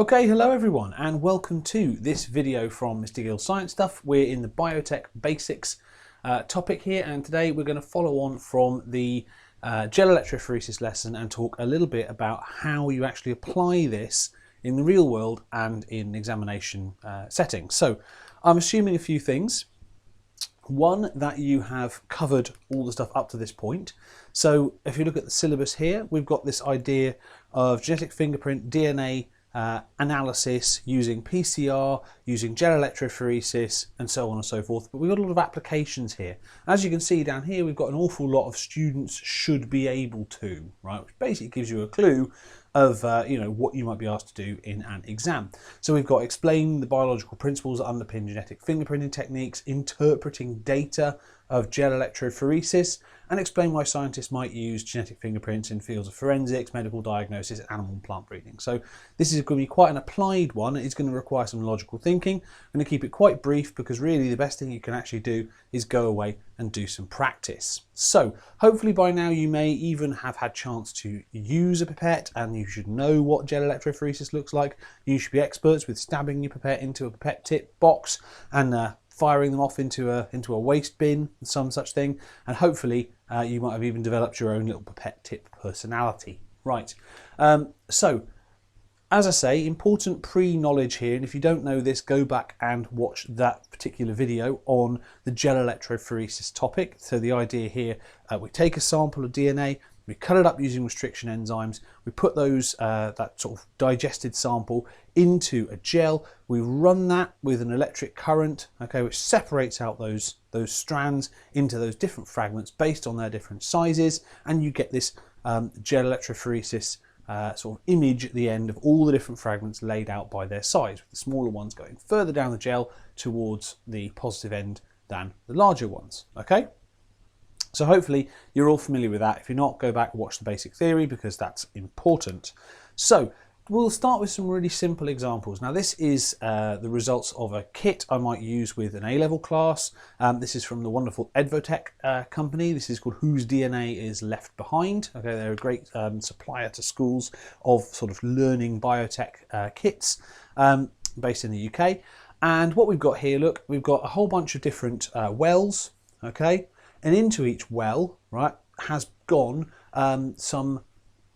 Okay, hello everyone and welcome to this video from Mr. Gill's Science Stuff. We're in the Biotech Basics topic here, and today we're going to follow on from the gel electrophoresis lesson and talk a little bit about how you actually apply this in the real world and in examination settings. So I'm assuming a few things. One, that you have covered all the stuff up to this point. So if you look at the syllabus here, we've got this idea of genetic fingerprint, DNA analysis using PCR, using gel electrophoresis, and so on and so forth. But we've got a lot of applications here. As you can see down here, we've got an awful lot of students should be able to, right? Which basically gives you a clue of what you might be asked to do in an exam. So we've got explain the biological principles that underpin genetic fingerprinting techniques, interpreting data of gel electrophoresis, and explain why scientists might use genetic fingerprints in fields of forensics, medical diagnosis, and animal and plant breeding. So this is going to be quite an applied one. It's going to require some logical thinking. I'm going to keep it quite brief because really the best thing you can actually do is go away and do some practice. So hopefully by now you may even have had chance to use a pipette, and you should know what gel electrophoresis looks like. You should be experts with stabbing your pipette into a pipette tip box and firing them off into a waste bin, some such thing, and hopefully you might have even developed your own little pipette tip personality. Right, so as I say, important pre-knowledge here, and if you don't know this, go back and watch that particular video on the gel electrophoresis topic. So the idea here, we take a sample of DNA, we cut it up using restriction enzymes, we put those that sort of digested sample into a gel, we run that with an electric current, okay, which separates out those strands into those different fragments based on their different sizes, and you get this gel electrophoresis sort of image at the end of all the different fragments laid out by their size, with the smaller ones going further down the gel towards the positive end than the larger ones. Okay, so hopefully you're all familiar with that. If you're not, go back and watch the basic theory because that's important. So we'll start with some really simple examples. Now this is the results of a kit I might use with an A-level class. This is from the wonderful Biotech company. This is called Whose DNA is Left Behind. Okay, they're a great supplier to schools of sort of learning biotech kits based in the UK. And what we've got here, look, we've got a whole bunch of different wells, okay? And into each well, right, has gone some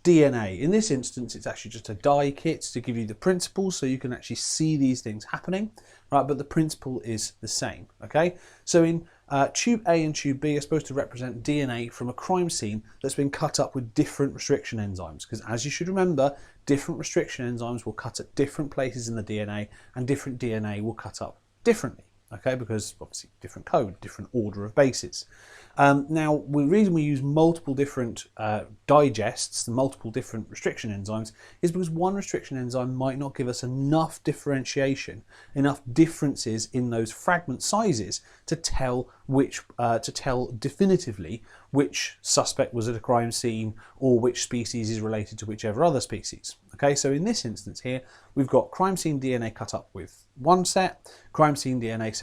DNA. In this instance, it's actually just a dye kit to give you the principles so you can actually see these things happening, right? But the principle is the same, okay? So in tube A and tube B are supposed to represent DNA from a crime scene that's been cut up with different restriction enzymes, because as you should remember, different restriction enzymes will cut at different places in the DNA, and different DNA will cut up differently. Okay, because obviously different code, different order of bases. Now, the reason we use multiple different digests, multiple different restriction enzymes, is because one restriction enzyme might not give us enough differentiation, enough differences in those fragment sizes to tell definitively which suspect was at a crime scene or which species is related to whichever other species. Okay, so in this instance here, we've got crime scene DNA cut up with one set, crime scene DNA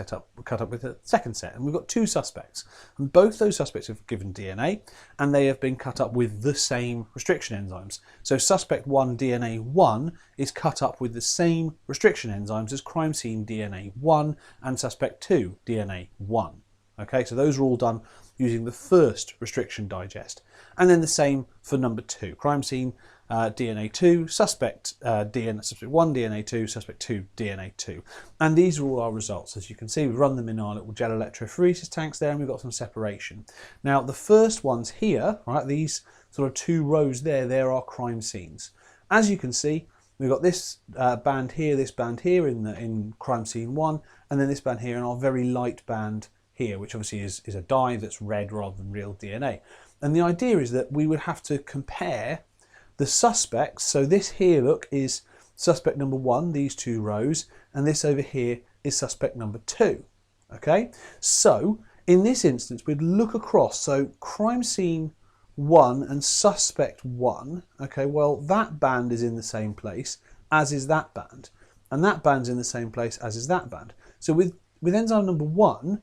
cut up with a second set, and we've got two suspects. And both those suspects have given DNA, and they have been cut up with the same restriction enzymes. So suspect 1 DNA 1 is cut up with the same restriction enzymes as crime scene DNA 1 and suspect 2 DNA 1. Okay, so those are all done using the first restriction digest. And then the same for number 2, crime scene DNA 2, suspect 1 DNA 2, suspect 2 DNA 2. And these are all our results. As you can see, we run them in our little gel electrophoresis tanks there, and we've got some separation. Now the first ones here, right, these sort of two rows there are crime scenes. As you can see, we've got this band here in crime scene 1, and then this band here in our very light band here, which obviously is a dye that's red rather than real DNA. And the idea is that we would have to compare the suspects. So this here, look, is suspect number 1, these two rows, and this over here is suspect number 2. Okay, so in this instance, we'd look across. So crime scene 1 and suspect 1. Okay, well, that band is in the same place as is that band, and that band's in the same place as is that band. So with enzyme number 1,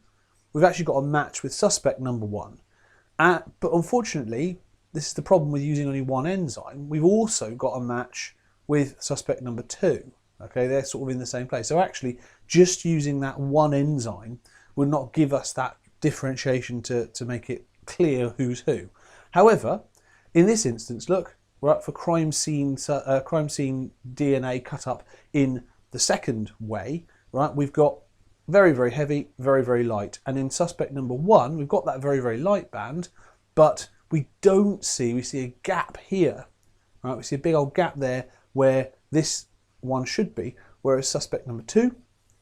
we've actually got a match with suspect number 1. But unfortunately, this is the problem with using only one enzyme. We've also got a match with suspect number 2. Okay, they're sort of in the same place. So actually, just using that one enzyme would not give us that differentiation to make it clear who's who. However, in this instance, look, right, for crime scene DNA cut up in the second way, right, we've got very, very heavy, very, very light. And in suspect number 1, we've got that very, very light band, but we see a gap here, right? We see a big old gap there where this one should be, whereas suspect number 2,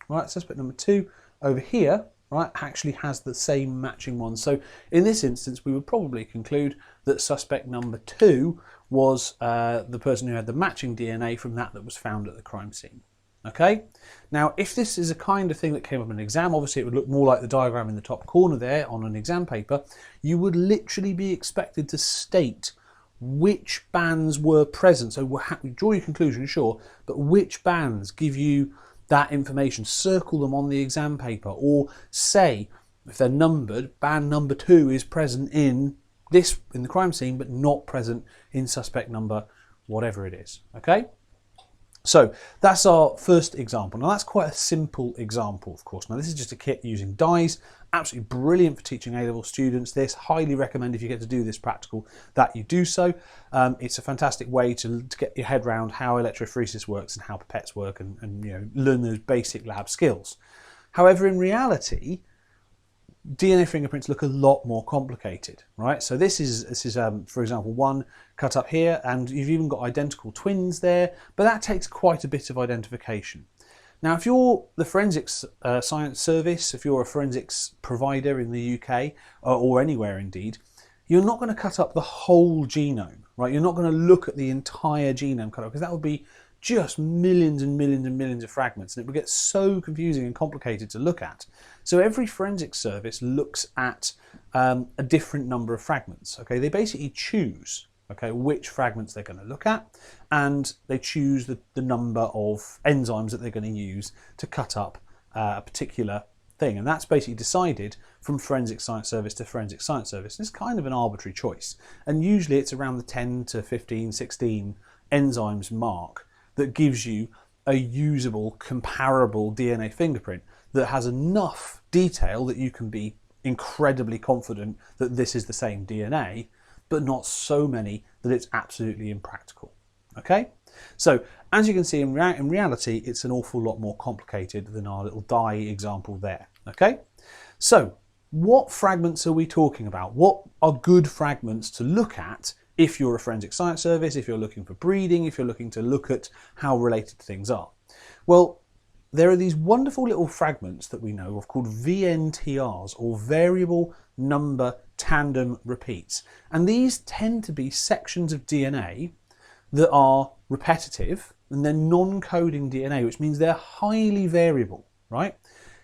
right, suspect number 2 over here, right, actually has the same matching one. So in this instance, we would probably conclude that suspect number 2 was the person who had the matching DNA from that was found at the crime scene. Okay, now if this is a kind of thing that came up in an exam, obviously it would look more like the diagram in the top corner there on an exam paper. You would literally be expected to state which bands were present. So draw your conclusion, sure, but which bands give you that information. Circle them on the exam paper, or say, if they're numbered, band number 2 is present in the crime scene, but not present in suspect number whatever it is. Okay. So that's our first example. Now that's quite a simple example, of course. Now this is just a kit using dyes. Absolutely brilliant for teaching A-level students. This, highly recommend if you get to do this practical that you do so. It's a fantastic way to get your head around how electrophoresis works and how pipettes work, and you know, learn those basic lab skills. However, in reality, DNA fingerprints look a lot more complicated, right? So this is for example, one cut up here, and you've even got identical twins there, but that takes quite a bit of identification. Now, if you're the Forensics Science Service, if you're a forensics provider in the UK, or anywhere indeed, you're not going to cut up the whole genome, right? You're not going to look at the entire genome cut up, because that would be just millions and millions and millions of fragments, and it would get so confusing and complicated to look at. So every forensics service looks at a different number of fragments. Okay, they basically choose, okay, which fragments they're going to look at, and they choose the number of enzymes that they're going to use to cut up a particular thing, and that's basically decided from forensic science service to forensic science service. It's kind of an arbitrary choice, and usually it's around the 10 to 15, 16 enzymes mark that gives you a usable, comparable DNA fingerprint that has enough detail that you can be incredibly confident that this is the same DNA, but not so many that it's absolutely impractical. Okay? So, as you can see, in reality, it's an awful lot more complicated than our little dye example there. Okay? So, what fragments are we talking about? What are good fragments to look at if you're a forensic science service, if you're looking for breeding, if you're looking to look at how related things are? Well, there are these wonderful little fragments that we know of called VNTRs, or variable number tandem repeats. And these tend to be sections of DNA that are repetitive, and they're non-coding DNA, which means they're highly variable, right?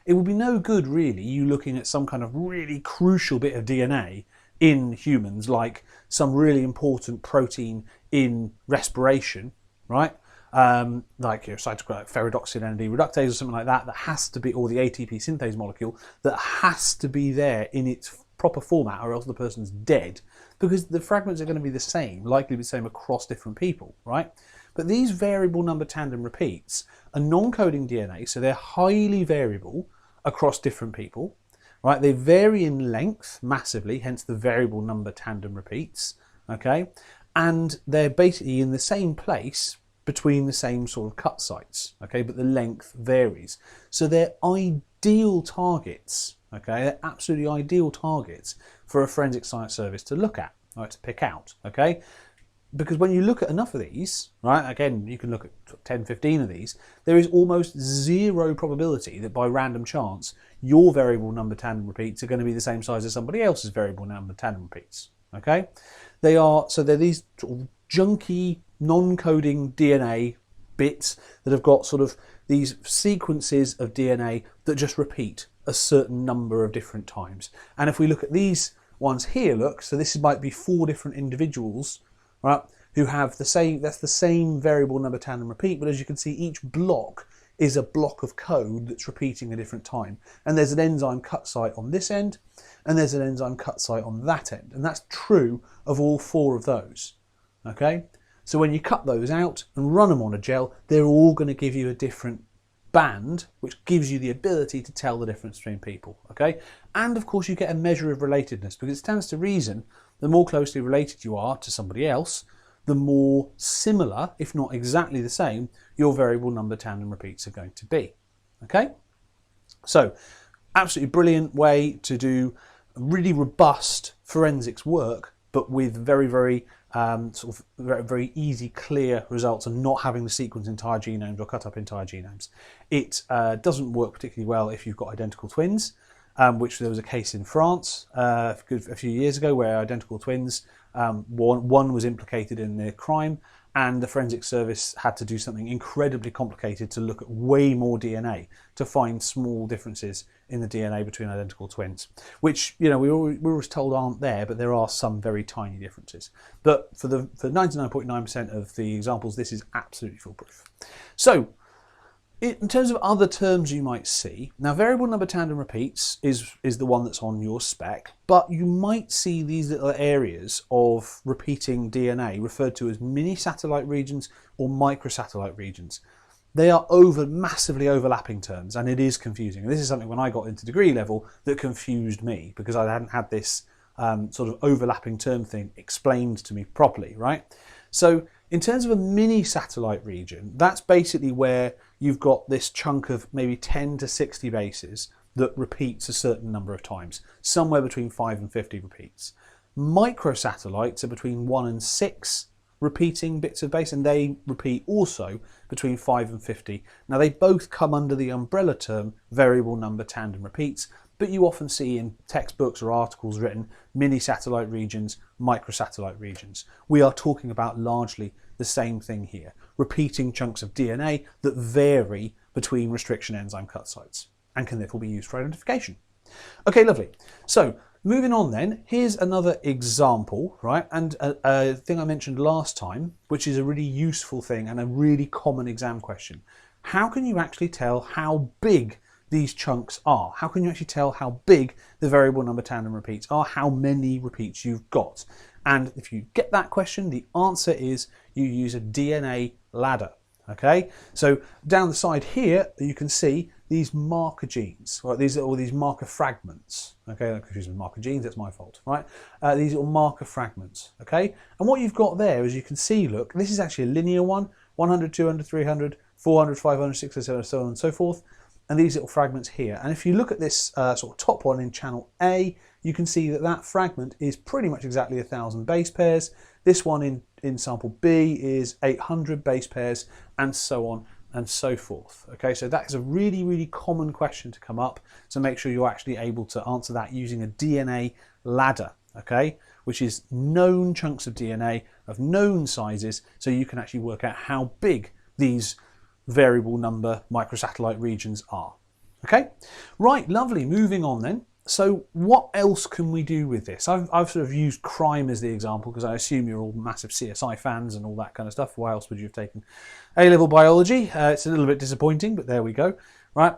It would be no good, really, you looking at some kind of really crucial bit of DNA in humans, like some really important protein in respiration, right? Like your cytochrome ferredoxin NAD reductase or something like that, that has to be, or the ATP synthase molecule, that has to be there in its proper format, or else the person's dead, because the fragments are going to be the same, likely the same across different people, right? But these variable number tandem repeats are non-coding DNA, so they're highly variable across different people, right? They vary in length massively, hence the variable number tandem repeats, okay? And they're basically in the same place between the same sort of cut sites, okay? But the length varies. So they're ideal targets, okay? They're absolutely ideal targets for a forensic science service to look at, right, to pick out, okay? Because when you look at enough of these, right, again, you can look at 10, 15 of these, there is almost zero probability that by random chance, your variable number tandem repeats are going to be the same size as somebody else's variable number tandem repeats, okay? They're these sort of junky, non-coding DNA bits that have got sort of these sequences of DNA that just repeat a certain number of different times. And if we look at these ones here, look, so this might be 4 different individuals, right, who have the same, that's the same variable number tandem repeat, but as you can see, each block is a block of code that's repeating a different time. And there's an enzyme cut site on this end, and there's an enzyme cut site on that end. And that's true of all 4 of those, okay? So when you cut those out and run them on a gel, they're all going to give you a different band, which gives you the ability to tell the difference between people, okay? And of course you get a measure of relatedness, because it stands to reason the more closely related you are to somebody else, the more similar, if not exactly the same, your variable number tandem repeats are going to be, okay? So absolutely brilliant way to do really robust forensics work, but with very, very very easy, clear results and not having to sequence entire genomes or cut up entire genomes. It doesn't work particularly well if you've got identical twins, which there was a case in France a few years ago where identical twins, one was implicated in the crime, and the forensic service had to do something incredibly complicated to look at way more DNA to find small differences in the DNA between identical twins, which, you know, we're always told aren't there, but there are some very tiny differences. But for 99.9% of the examples, this is absolutely foolproof. So in terms of other terms you might see, now variable number tandem repeats is the one that's on your spec, but you might see these little areas of repeating DNA referred to as mini-satellite regions or microsatellite regions. They are massively overlapping terms, and it is confusing. And this is something when I got into degree level that confused me, because I hadn't had this sort of overlapping term thing explained to me properly, right? So in terms of a mini satellite region, that's basically where you've got this chunk of maybe 10 to 60 bases that repeats a certain number of times, somewhere between 5 and 50 repeats. Microsatellites are between 1 and 6 repeating bits of base, and they repeat also between 5 and 50. Now they both come under the umbrella term variable number tandem repeats, but you often see in textbooks or articles written mini satellite regions, microsatellite regions. We are talking about largely the same thing here, repeating chunks of DNA that vary between restriction enzyme cut sites and can therefore be used for identification. Okay, lovely. So moving on then, here's another example, right? And a thing I mentioned last time, which is a really useful thing and a really common exam question. How can you actually tell how big these chunks are? How can you actually tell how big the variable number tandem repeats are, how many repeats you've got? And if you get that question, the answer is you use a DNA ladder. Okay, so down the side here you can see these marker genes, right? These are all these marker fragments. Okay, I'm confused with marker genes, that's my fault, right? These are marker fragments. Okay, and what you've got there, as you can see, look, this is actually a linear one: 100, 200, 300, 400, 500, 600, so on and so forth. And these little fragments here. And if you look at this sort of top one in channel A, you can see that that fragment is pretty much exactly 1,000 base pairs. This one in sample B is 800 base pairs, and so on and so forth. Okay, so that is a really, really common question to come up. So make sure you're actually able to answer that using a DNA ladder, okay, which is known chunks of DNA of known sizes, so you can actually work out how big these variable number microsatellite regions are. Okay, right, lovely. Moving on then. So what else can we do with this? I've sort of used crime as the example because I assume you're all massive CSI fans and all that kind of stuff. Why else would you have taken A-level biology? It's a little bit disappointing, but there we go. Right,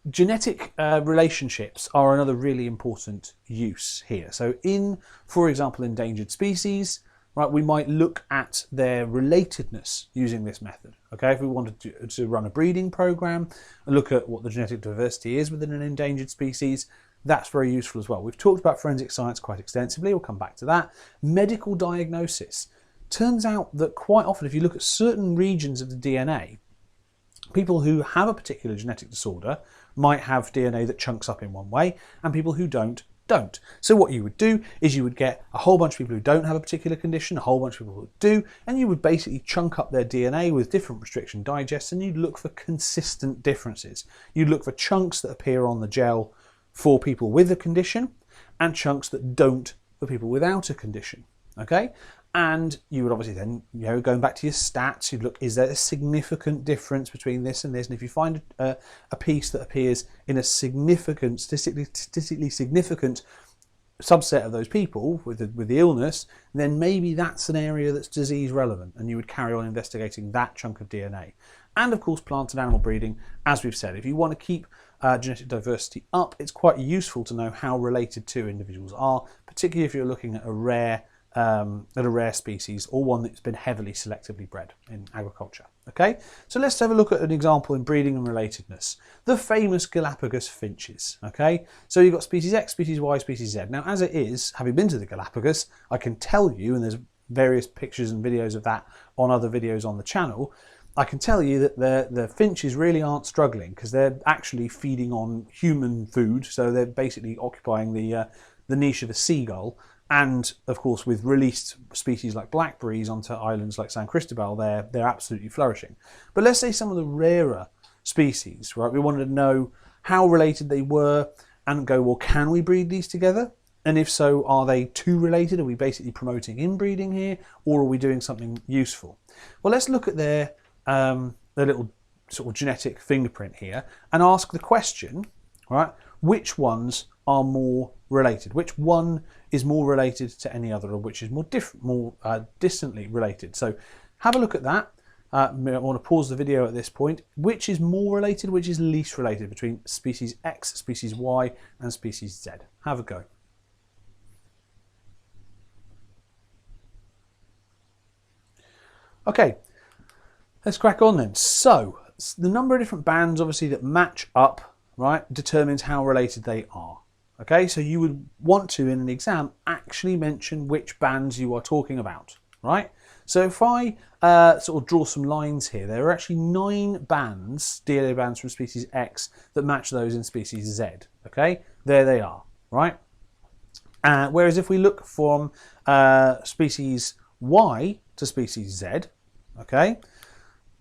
genetic relationships are another really important use here. So in, for example, endangered species, right, we might look at their relatedness using this method. Okay, if we wanted to run a breeding program and look at what the genetic diversity is within an endangered species, that's very useful as well. We've talked about forensic science quite extensively. We'll come back to that. Medical diagnosis. Turns out that quite often, if you look at certain regions of the DNA, people who have a particular genetic disorder might have DNA that chunks up in one way, and people who don't. So what you would do is you would get a whole bunch of people who don't have a particular condition, a whole bunch of people who do, and you would basically chunk up their DNA with different restriction digests, and you'd look for consistent differences. You'd look for chunks that appear on the gel for people with a condition and chunks that don't for people without a condition. Okay? And you would obviously then, you know, going back to your stats, you'd look, is there a significant difference between this and this? And if you find a piece that appears in a significant, statistically significant subset of those people with the illness, then maybe that's an area that's disease relevant, and you would carry on investigating that chunk of DNA. And of course, plant and animal breeding, as we've said, if you want to keep genetic diversity up, it's quite useful to know how related two individuals are, particularly if you're looking at a rare a rare species or one that's been heavily selectively bred in agriculture. Okay, so let's have a look at an example in breeding and relatedness. The famous Galapagos finches. Okay, so you've got species X, species Y, species Z. Now, as it is, having been to the Galapagos, I can tell you, and there's various pictures and videos of that on other videos on the channel, I can tell you that the finches really aren't struggling because they're actually feeding on human food, so they're basically occupying the niche of a seagull. And of course, with released species like blackberries onto islands like San Cristobal, they're absolutely flourishing. But let's say some of the rarer species, right? We wanted to know how related they were and go, well, can we breed these together? And if so, are they too related? Are we basically promoting inbreeding here, or are we doing something useful? Well, let's look at their little sort of genetic fingerprint here and ask the question, right? Which ones are more related? Which one is more related to any other, or which is more distantly related? So have a look at that. I want to pause the video at this point. Which is more related, which is least related between species X, species Y, and species Z? Have a go. Okay, let's crack on then. So the number of different bands, obviously, that match up, right, determines how related they are. Okay, so you would want to, in an exam, actually mention which bands you are talking about, right? So if I sort of draw some lines here, there are actually 9 bands, DNA bands from species X, that match those in species Z. Okay, there they are, right? Whereas if we look from species Y to species Z, okay,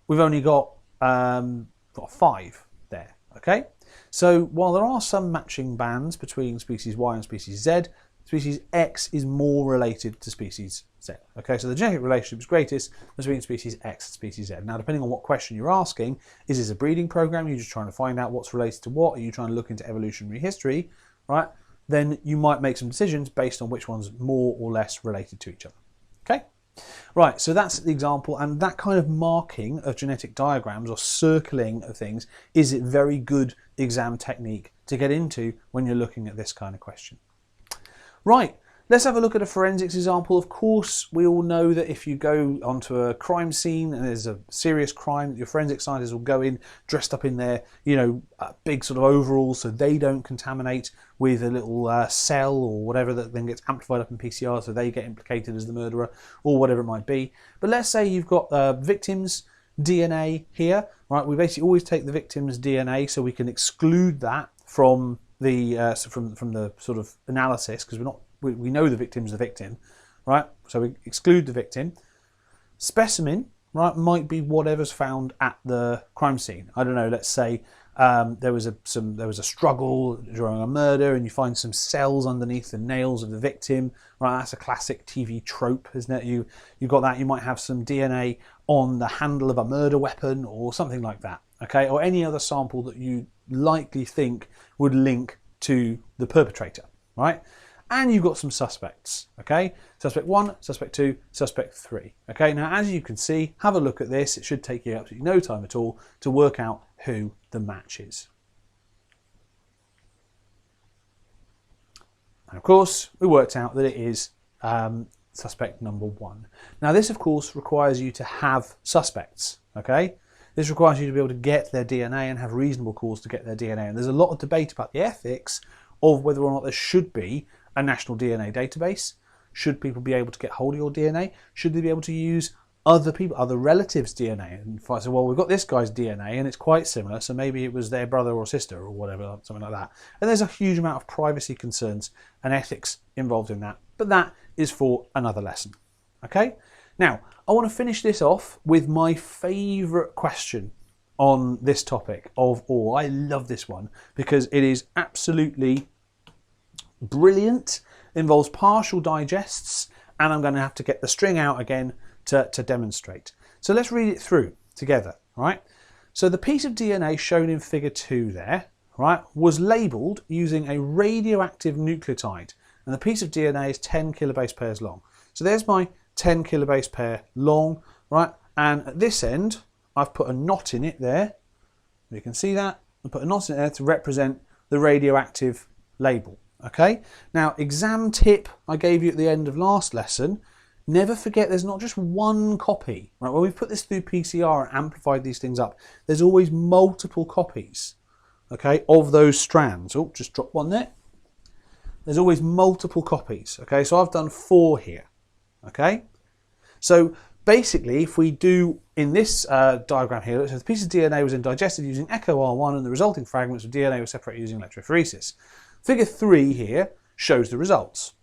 we've only got 5 there, okay? So while there are some matching bands between species Y and species Z, species X is more related to species Z. Okay, so the genetic relationship is greatest between species X and species Z. Now, depending on what question you're asking, is this a breeding program? You're just trying to find out what's related to what? Are you trying to look into evolutionary history, right? Then you might make some decisions based on which one's more or less related to each other. Okay? Right, so that's the example, and that kind of marking of genetic diagrams or circling of things is a very good exam technique to get into when you're looking at this kind of question. Right, let's have a look at a forensics example. Of course, we all know that if you go onto a crime scene and there's a serious crime, your forensic scientists will go in dressed up in their, big sort of overalls so they don't contaminate with a little cell or whatever that then gets amplified up in PCR so they get implicated as the murderer or whatever it might be. But let's say you've got victims' DNA here, right? We basically always take the victim's DNA so we can exclude that from the from the sort of analysis, because we know the victim's the victim, right? So we exclude the victim. Specimen, right, might be whatever's found at the crime scene. I don't know. Let's say there was a struggle during a murder, and you find some cells underneath the nails of the victim. Right, that's a classic TV trope, isn't it? You got that. You might have some DNA on the handle of a murder weapon or something like that. Okay, or any other sample that you likely think would link to the perpetrator, right? And you've got some suspects, okay? Suspect 1, Suspect 2, Suspect 3. Okay, now as you can see, have a look at this. It should take you absolutely no time at all to work out who the match is. And of course, we worked out that it is suspect number 1. Now this, of course, requires you to have suspects, okay? This requires you to be able to get their DNA and have reasonable cause to get their DNA. And there's a lot of debate about the ethics of whether or not there should be a national DNA database. Should people be able to get hold of your DNA? Should they be able to use other relatives' DNA? And if I say, well, we've got this guy's DNA and it's quite similar, so maybe it was their brother or sister or whatever, something like that. And there's a huge amount of privacy concerns and ethics involved in that. But that is for another lesson. Okay? Now, I want to finish this off with my favourite question on this topic of all. I love this one because it is absolutely brilliant, involves partial digests, and I'm going to have to get the string out again to demonstrate. So let's read it through together, right? So the piece of DNA shown in figure 2 there, right, was labelled using a radioactive nucleotide, and the piece of DNA is 10 kilobase pairs long. So there's my 10 kilobase pair long, right? And at this end, I've put a knot in it there. You can see that. I put a knot in it there to represent the radioactive label. Okay, now exam tip I gave you at the end of last lesson, never forget there's not just one copy. Right? When we've put this through PCR and amplified these things up, there's always multiple copies, okay, of those strands. Oh, just drop one there. There's always multiple copies, okay, so I've done 4 here, okay. So basically, if we do in this diagram here, it says the piece of DNA was then digested using echo R1 and the resulting fragments of DNA were separated using electrophoresis. Figure 3 here shows the results.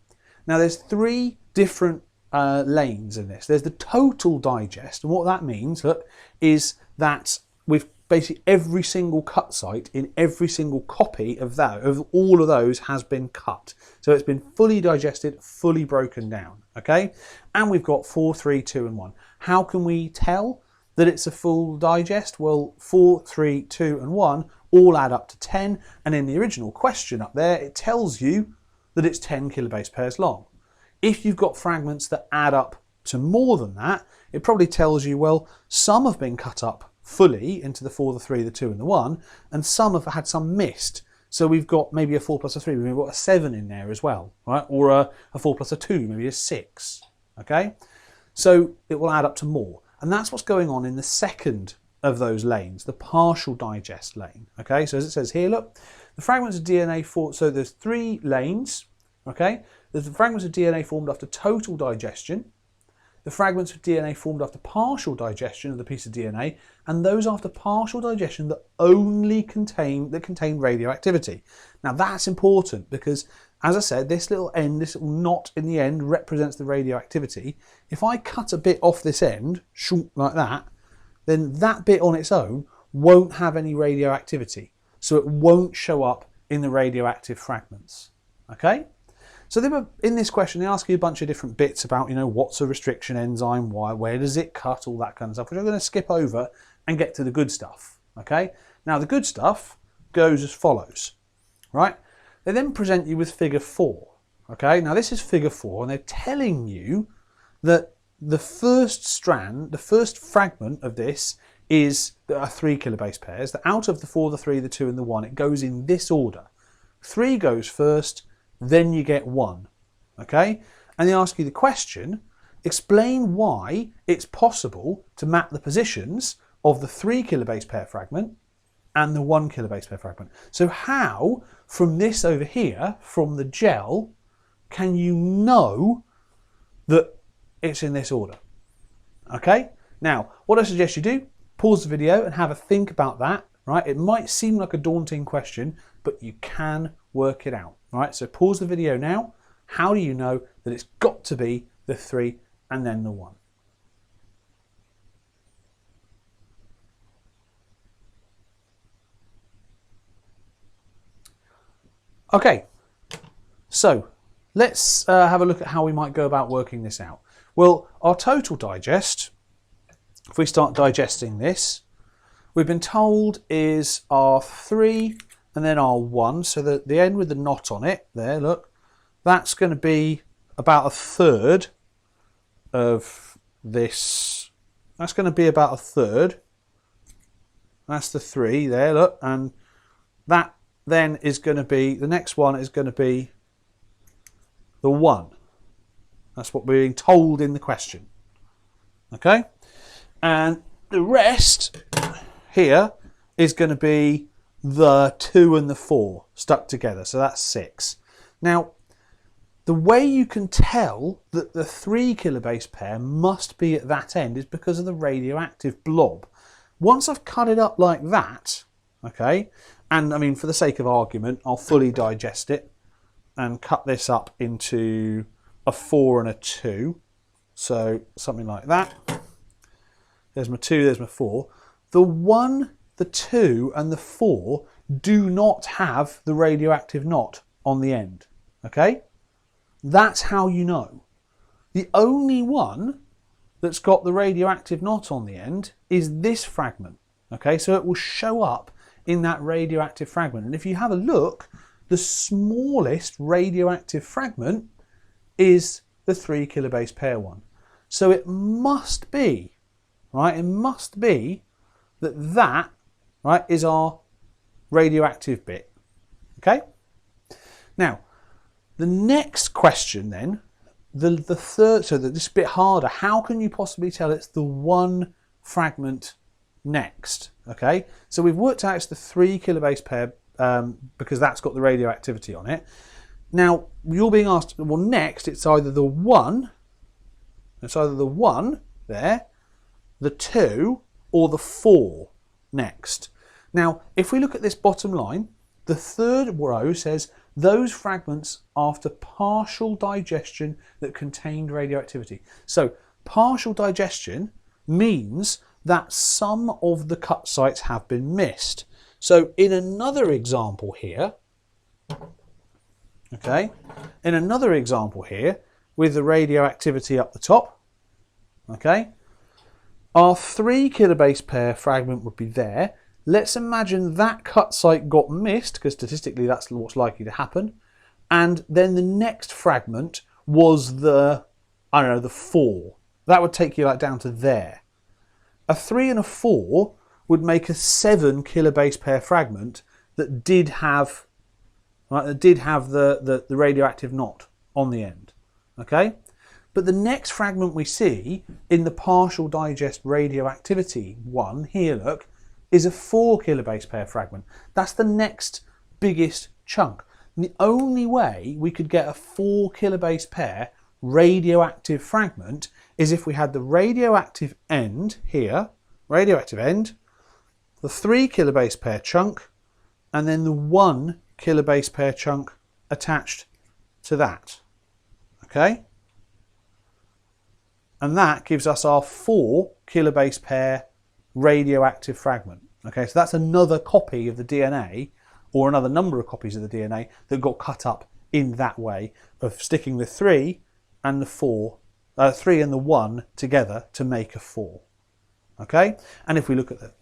Now there's 3 different lanes in this. There's the total digest, and what that means, look, is that we've basically every single cut site in every single copy of that, of all of those, has been cut. So it's been fully digested, fully broken down, okay? And we've got 4, 3, 2, and 1. How can we tell that it's a full digest? Well, 4, 3, 2, and 1 all add up to 10, and in the original question up there, it tells you that it's 10 kilobase pairs long. If you've got fragments that add up to more than that, it probably tells you, well, some have been cut up fully into the 4, the 3, the 2, and the 1, and some have had some missed. So we've got maybe a 4 plus a 3, we've got a 7 in there as well, right? Or a 4 plus a 2, maybe a 6, okay? So it will add up to more. And that's what's going on in the second of those lanes, the partial digest lane, okay? So as it says here, look, the fragments of DNA so there's 3 lanes, okay? There's the fragments of DNA formed after total digestion, the fragments of DNA formed after partial digestion of the piece of DNA, and those after partial digestion that only contain radioactivity. Now that's important because, as I said, this little knot in the end represents the radioactivity. If I cut a bit off this end, like that, then that bit on its own won't have any radioactivity. So it won't show up in the radioactive fragments, okay? So in this question, they ask you a bunch of different bits about, you know, what's a restriction enzyme, why, where does it cut, all that kind of stuff, which I'm going to skip over and get to the good stuff, okay? Now, the good stuff goes as follows, right? They then present you with figure 4, okay? Now, this is figure 4, and they're telling you that the first strand, the first fragment of this is, there are 3 kilobase pairs, that out of the 4, the 3, the 2, and the 1, it goes in this order. 3 goes first, then you get 1, okay? And they ask you the question, explain why it's possible to map the positions of the 3 kilobase pair fragment and the 1 kilobase pair fragment. So how, from this over here, from the gel, can you know that it's in this order? Okay? Now, what I suggest you do, pause the video and have a think about that, right? It might seem like a daunting question, but you can work it out. All right, so pause the video now. How do you know that it's got to be the 3 and then the 1? Okay, so let's have a look at how we might go about working this out. Well, our total digest, if we start digesting this, we've been told is our 3 and then our 1, so the end with the knot on it, there, look, that's going to be about a third of this. That's going to be about a third. That's the 3 there, look, and that then is going to be, the next one is going to be the 1. That's what we're being told in the question. Okay? And the rest here is going to be the 2 and the 4 stuck together, so that's 6. Now, the way you can tell that the 3 kilobase pair must be at that end is because of the radioactive blob. Once I've cut it up like that, okay, and I mean, for the sake of argument, I'll fully digest it and cut this up into a 4 and a 2, so something like that. There's my 2, there's my 4. The 1, the 2 and the 4 do not have the radioactive knot on the end, okay? That's how you know. The only one that's got the radioactive knot on the end is this fragment, okay? So it will show up in that radioactive fragment. And if you have a look, the smallest radioactive fragment is the 3 kilobase pair one. So it must be, right, it must be that, right, is our radioactive bit, okay? Now, The next question then, the third, so that this is a bit harder. How can you possibly tell it's the one fragment next? Okay, so we've worked out it's the 3 kilobase pair because that's got the radioactivity on it. Now you're being asked, well, next it's either the 1, there, the 2, or the 4 next. Now, if we look at this bottom line, the third row says those fragments after partial digestion that contained radioactivity. So partial digestion means that some of the cut sites have been missed. So in another example here, okay, in another example here with the radioactivity up the top, okay, our 3 kilobase pair fragment would be there. Let's imagine that cut site got missed, because statistically that's what's likely to happen. And then the next fragment was the, I don't know, the 4. That would take you like down to there. A 3 and a 4 would make a 7 kilobase pair fragment that did have, right, the radioactive knot on the end. Okay? But the next fragment we see in the partial digest radioactivity one, here look, is a 4 kilobase pair fragment. That's the next biggest chunk. And the only way we could get a 4 kilobase pair radioactive fragment is if we had the radioactive end here, radioactive end, the 3 kilobase pair chunk, and then the 1 kilobase pair chunk attached to that. Okay? And that gives us our 4 kilobase pair radioactive fragment. Okay, so that's another copy of the DNA, or another number of copies of the DNA that got cut up in that way of sticking the 3 and the 4, 3 and the 1 together to make a 4. Okay, and if we look at the,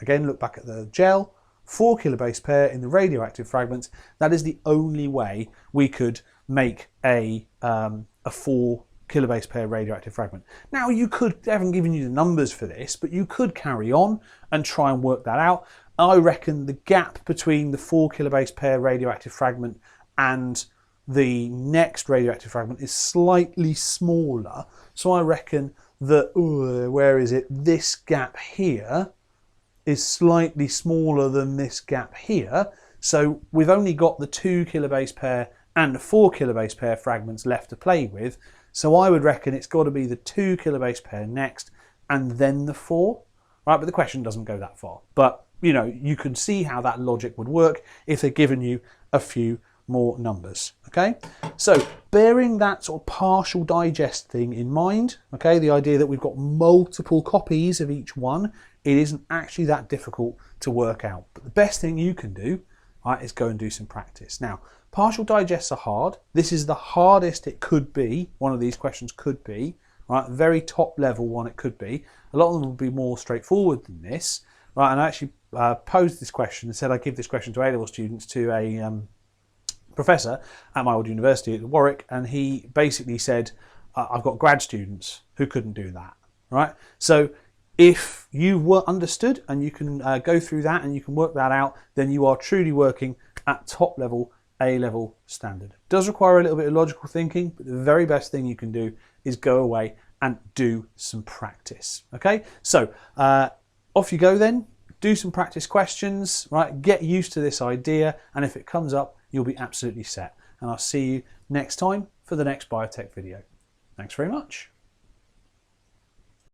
again, look back at the gel, 4 kilobase pair in the radioactive fragments, that is the only way we could make a 4 kilobase pair radioactive fragment. Now you could, I haven't given you the numbers for this, but you could carry on and try and work that out. I reckon the gap between the 4 kilobase pair radioactive fragment and the next radioactive fragment is slightly smaller. So I reckon that, where is it? This gap here is slightly smaller than this gap here. So we've only got the 2 kilobase pair and the 4 kilobase pair fragments left to play with. So I would reckon it's got to be the 2 kilobase pair next and then the 4, right? But the question doesn't go that far. But, you know, you can see how that logic would work if they're giving you a few more numbers, okay? So bearing that sort of partial digest thing in mind, okay, the idea that we've got multiple copies of each one, it isn't actually that difficult to work out. But the best thing you can do, right, is go and do some practice. Now, partial digests are hard. This is the hardest it could be. One of these questions could be, right? Very top level one it could be. A lot of them will be more straightforward than this, right? And I actually posed this question and said I'd give this question to A-level students to a professor at my old university at Warwick, and he basically said, I've got grad students who couldn't do that, right? So if you were understood and you can go through that and you can work that out, then you are truly working at top level A-level standard. It does require a little bit of logical thinking, but the very best thing you can do is go away and do some practice. Okay, so off you go then, do some practice questions, right? Get used to this idea, and if it comes up, you'll be absolutely set. And I'll see you next time for the next Biotech video. Thanks very much.